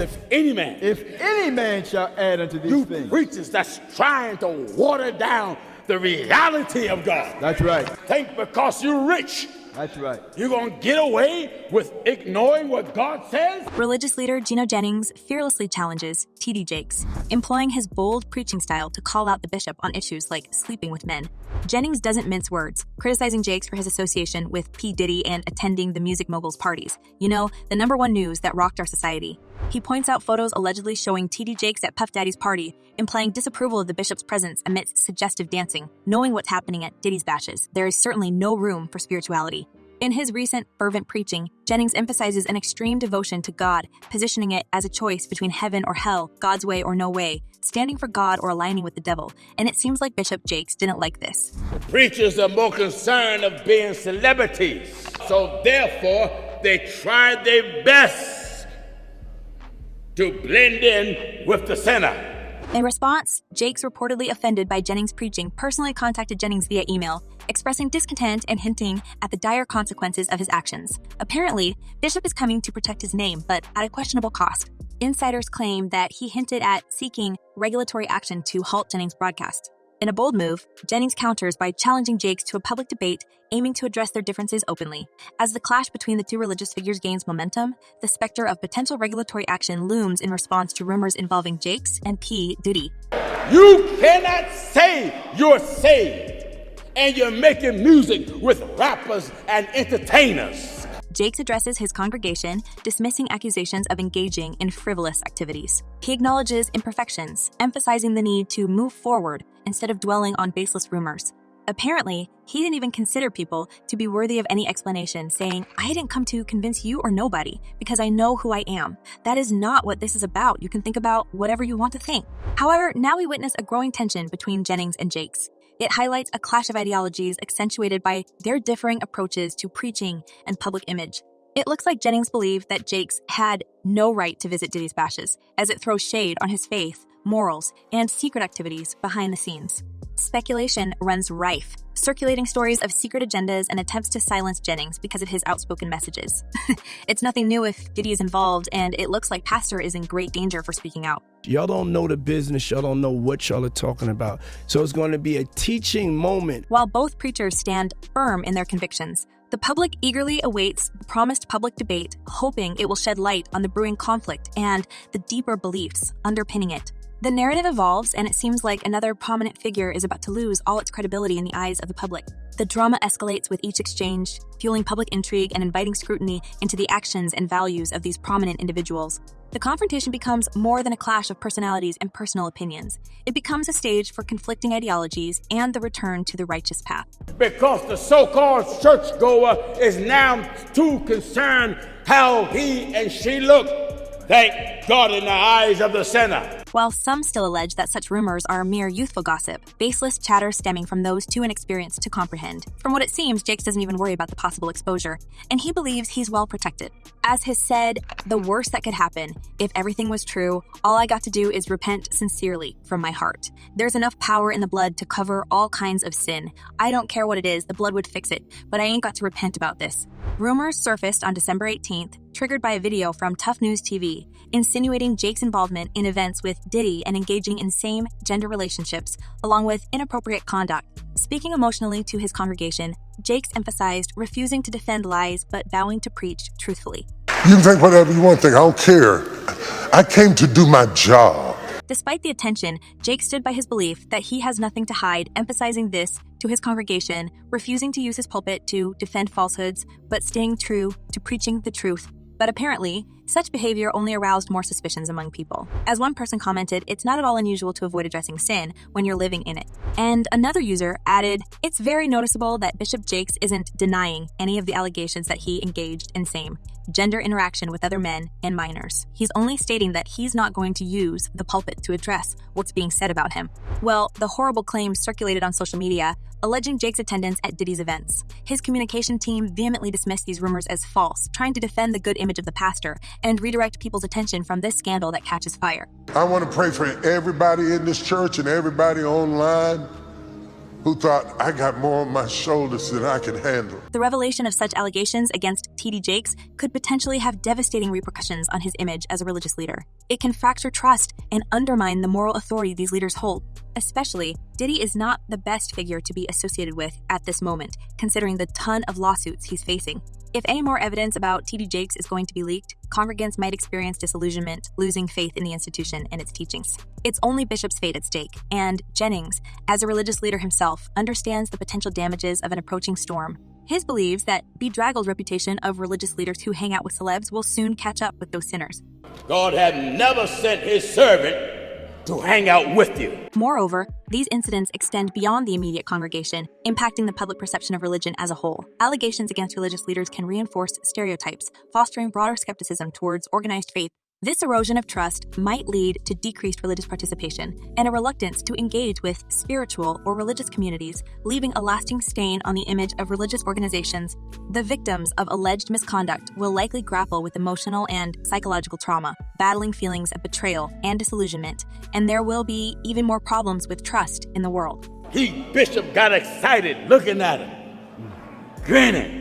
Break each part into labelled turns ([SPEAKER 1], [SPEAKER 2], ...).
[SPEAKER 1] if any man.
[SPEAKER 2] If any man shall add unto these
[SPEAKER 1] You
[SPEAKER 2] things.
[SPEAKER 1] preachers that's trying to water down the reality of God.
[SPEAKER 2] That's right.
[SPEAKER 1] Think because you're rich,
[SPEAKER 2] That's right.
[SPEAKER 1] you're going to get away with ignoring what God says?
[SPEAKER 3] Religious leader Gino Jennings fearlessly challenges T.D. Jakes, employing his bold preaching style to call out the bishop on issues like sleeping with men. Jennings doesn't mince words, criticizing Jakes for his association with P. Diddy and attending the music mogul's parties. You know, the #1 news that rocked our society. He points out photos allegedly showing T.D. Jakes at Puff Daddy's party, implying disapproval of the bishop's presence amidst suggestive dancing. Knowing what's happening at Diddy's bashes, there is certainly no room for spirituality. In his recent fervent preaching, Jennings emphasizes an extreme devotion to God, positioning it as a choice between heaven or hell, God's way or no way, standing for God or aligning with the devil. And it seems like Bishop Jakes didn't like this.
[SPEAKER 1] Preachers are more concerned of being celebrities. So therefore, they try their best to blend in with the sinner.
[SPEAKER 3] In response, Jakes, reportedly offended by Jennings' preaching, personally contacted Jennings via email, expressing discontent and hinting at the dire consequences of his actions. Apparently, Bishop is coming to protect his name, but at a questionable cost. Insiders claim that he hinted at seeking regulatory action to halt Jennings' broadcast. In a bold move, Jennings counters by challenging Jakes to a public debate aiming to address their differences openly. As the clash between the two religious figures gains momentum, the specter of potential regulatory action looms in response to rumors involving Jakes and P. Diddy.
[SPEAKER 1] You cannot say you're saved and you're making music with rappers and entertainers.
[SPEAKER 3] Jakes addresses his congregation, dismissing accusations of engaging in frivolous activities. He acknowledges imperfections, emphasizing the need to move forward instead of dwelling on baseless rumors. Apparently, he didn't even consider people to be worthy of any explanation, saying, "I didn't come to convince you or nobody, because I know who I am. That is not what this is about. You can think about whatever you want to think." However, now we witness a growing tension between Jennings and Jakes. It highlights a clash of ideologies accentuated by their differing approaches to preaching and public image. It looks like Jennings believed that Jakes had no right to visit Diddy's bashes, as it throws shade on his faith, morals, and secret activities behind the scenes. Speculation runs rife, circulating stories of secret agendas and attempts to silence Jennings because of his outspoken messages. It's nothing new if Diddy is involved, and it looks like Pastor is in great danger for speaking out.
[SPEAKER 4] Y'all don't know the business. Y'all don't know what y'all are talking about. So it's going to be a teaching moment.
[SPEAKER 3] While both preachers stand firm in their convictions, the public eagerly awaits the promised public debate, hoping it will shed light on the brewing conflict and the deeper beliefs underpinning it. The narrative evolves, and it seems like another prominent figure is about to lose all its credibility in the eyes of the public. The drama escalates with each exchange, fueling public intrigue and inviting scrutiny into the actions and values of these prominent individuals. The confrontation becomes more than a clash of personalities and personal opinions. It becomes a stage for conflicting ideologies and the return to the righteous path.
[SPEAKER 1] Because the so-called churchgoer is now too concerned how he and she look. Thank God in the eyes of the sinner.
[SPEAKER 3] While some still allege that such rumors are mere youthful gossip, baseless chatter stemming from those too inexperienced to comprehend. From what it seems, Jakes doesn't even worry about the possible exposure, and he believes he's well protected. As has said, the worst that could happen, if everything was true, all I got to do is repent sincerely from my heart. There's enough power in the blood to cover all kinds of sin. I don't care what it is, the blood would fix it, but I ain't got to repent about this. Rumors surfaced on December 18th, triggered by a video from Tough News TV, insinuating Jakes' involvement in events with Diddy and engaging in same-gender relationships, along with inappropriate conduct. Speaking emotionally to his congregation, Jakes emphasized refusing to defend lies but vowing to preach truthfully.
[SPEAKER 5] You can think whatever you want to think. I don't care. I came to do my job.
[SPEAKER 3] Despite the attention, Jake stood by his belief that he has nothing to hide, emphasizing this to his congregation, refusing to use his pulpit to defend falsehoods, but staying true to preaching the truth. But apparently, such behavior only aroused more suspicions among people. As one person commented, it's not at all unusual to avoid addressing sin when you're living in it. And another user added, it's very noticeable that Bishop Jakes isn't denying any of the allegations that he engaged in same-gender interaction with other men and minors. He's only stating that he's not going to use the pulpit to address what's being said about him. Well, the horrible claims circulated on social media, alleging Jake's attendance at Diddy's events. His communication team vehemently dismissed these rumors as false, trying to defend the good image of the pastor and redirect people's attention from this scandal that catches fire.
[SPEAKER 5] I want to pray for everybody in this church and everybody online who thought I got more on my shoulders than I could handle.
[SPEAKER 3] The revelation of such allegations against T.D. Jakes could potentially have devastating repercussions on his image as a religious leader. It can fracture trust and undermine the moral authority these leaders hold. Especially, Diddy is not the best figure to be associated with at this moment, considering the ton of lawsuits he's facing. If any more evidence about T.D. Jakes is going to be leaked, congregants might experience disillusionment, losing faith in the institution and its teachings. It's only Bishop's fate at stake, and Jennings, as a religious leader himself, understands the potential damages of an approaching storm. His believes that bedraggled reputation of religious leaders who hang out with celebs will soon catch up with those sinners.
[SPEAKER 1] God had never sent his servant to hang out with you.
[SPEAKER 3] Moreover, these incidents extend beyond the immediate congregation, impacting the public perception of religion as a whole. Allegations against religious leaders can reinforce stereotypes, fostering broader skepticism towards organized faith. This erosion of trust might lead to decreased religious participation and a reluctance to engage with spiritual or religious communities, leaving a lasting stain on the image of religious organizations. The victims of alleged misconduct will likely grapple with emotional and psychological trauma, battling feelings of betrayal and disillusionment, and there will be even more problems with trust in the world.
[SPEAKER 1] Bishop got excited looking at him, grinning.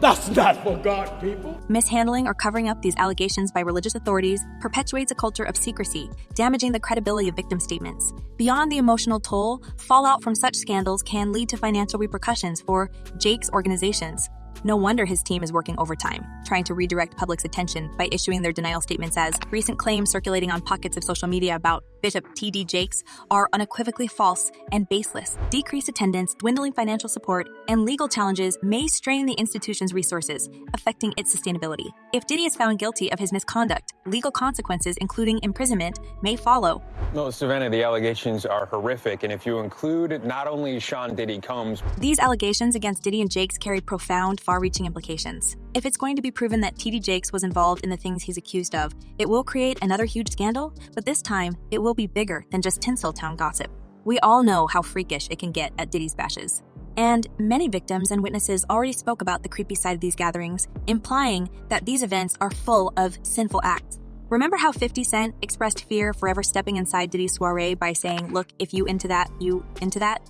[SPEAKER 1] That's not for God, people.
[SPEAKER 3] Mishandling or covering up these allegations by religious authorities perpetuates a culture of secrecy, damaging the credibility of victim statements. Beyond the emotional toll, fallout from such scandals can lead to financial repercussions for Jake's organizations. No wonder his team is working overtime, trying to redirect public's attention by issuing their denial statements as recent claims circulating on pockets of social media about Bishop T.D. Jakes are unequivocally false and baseless. Decreased attendance, dwindling financial support, and legal challenges may strain the institution's resources, affecting its sustainability. If Diddy is found guilty of his misconduct, legal consequences, including imprisonment, may follow.
[SPEAKER 6] No, Savannah, the allegations are horrific, and if you include not only Sean Diddy Combs...
[SPEAKER 3] These allegations against Diddy and Jakes carry profound, far-reaching implications. If it's going to be proven that T.D. Jakes was involved in the things he's accused of, it will create another huge scandal, but this time, it will be bigger than just Tinseltown gossip. We all know how freakish it can get at Diddy's bashes. And many victims and witnesses already spoke about the creepy side of these gatherings, implying that these events are full of sinful acts. Remember how 50 Cent expressed fear forever stepping inside Diddy's soiree by saying, "Look, if you into that,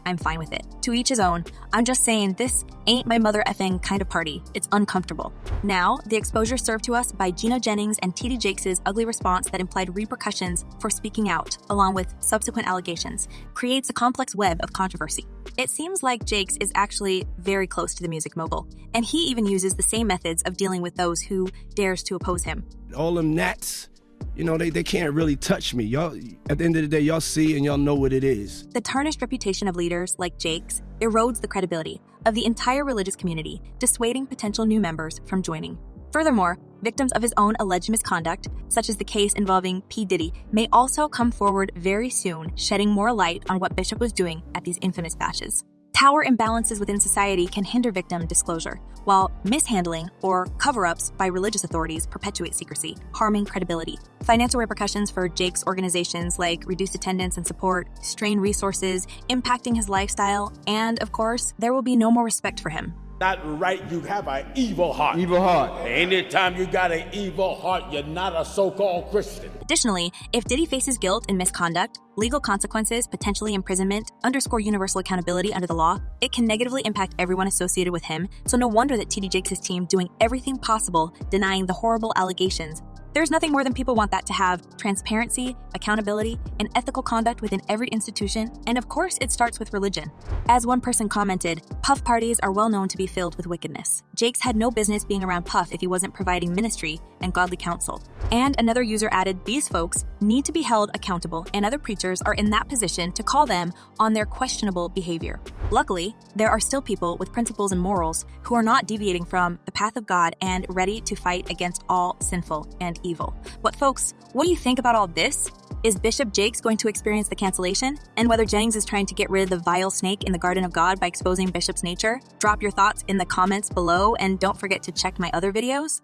[SPEAKER 3] I'm fine with it." To each his own. I'm just saying this ain't my mother effing kind of party. It's uncomfortable. Now, the exposure served to us by Gino Jennings and T.D. Jakes' ugly response that implied repercussions for speaking out, along with subsequent allegations, creates a complex web of controversy. It seems like Jakes is actually very close to the music mogul, and he even uses the same methods of dealing with those who dares to oppose him.
[SPEAKER 4] All them gnats, they can't really touch me. Y'all, at the end of the day, y'all see and y'all know what it is.
[SPEAKER 3] The tarnished reputation of leaders like Jakes erodes the credibility of the entire religious community, dissuading potential new members from joining. Furthermore, victims of his own alleged misconduct, such as the case involving P. Diddy, may also come forward very soon, shedding more light on what Bishop was doing at these infamous bashes. Power imbalances within society can hinder victim disclosure, while mishandling or cover-ups by religious authorities perpetuate secrecy, harming credibility. Financial repercussions for Jake's organizations like reduced attendance and support, strained resources, impacting his lifestyle, and of course, there will be no more respect for him.
[SPEAKER 1] Not right, you have an evil heart.
[SPEAKER 2] Evil heart.
[SPEAKER 1] Anytime you got an evil heart, you're not a so-called Christian.
[SPEAKER 3] Additionally, if Diddy faces guilt and misconduct, legal consequences, potentially imprisonment, underscore universal accountability under the law, it can negatively impact everyone associated with him, so no wonder that T.D. Jakes' team doing everything possible denying the horrible allegations. There's nothing more than people want that to have transparency, accountability, and ethical conduct within every institution, and of course it starts with religion. As one person commented, Puff parties are well known to be filled with wickedness. Jakes had no business being around Puff if he wasn't providing ministry and godly counsel. And another user added, these folks need to be held accountable, and other preachers are in that position to call them on their questionable behavior. Luckily, there are still people with principles and morals who are not deviating from the path of God and ready to fight against all sinful and evil. But folks, what do you think about all this? Is Bishop Jakes going to experience the cancellation? And whether Jennings is trying to get rid of the vile snake in the garden of God by exposing Bishop's nature? Drop your thoughts in the comments below, and don't forget to check my other videos.